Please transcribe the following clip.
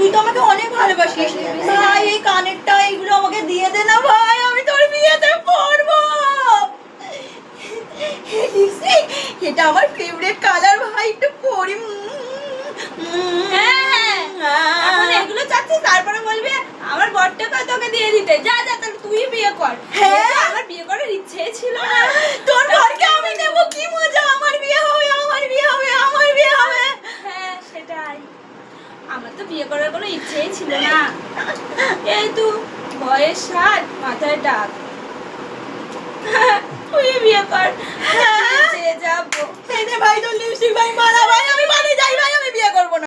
তুই তো আমাকে অনেক ভালোবাসিস ভাই, এই কানেরটা এইগুলো আমাকে দিয়ে দে না ভাই, আমি তোর বিয়েতে পরবো। এটা আমার ফেভারিট কালার ভাই, একটু পরি। এখন এগুলো চাচ্ছিস, তারপরে বলবি আমার বরটাকে তোকে দিয়ে দিতে। যা যা, তাহলে তুই বিয়ে কর। হ্যাঁ, আমার বিয়ে করার ইচ্ছে ছিল না। তোর বরকে আমি দেবো, কি মজা, আমার বিয়ে হবে, আমার বিয়ে হবে, আমার বিয়ে হবে। হ্যাঁ সেটাই, আমার তো বিয়ে করার কোনো ইচ্ছেই ছিল না। এই তো বয়স 60, মাথায় ডাক। তুই বিয়ে কর, চেয়ে যাবো। এই নে ভাই তোর লিপস্টিক ভাই।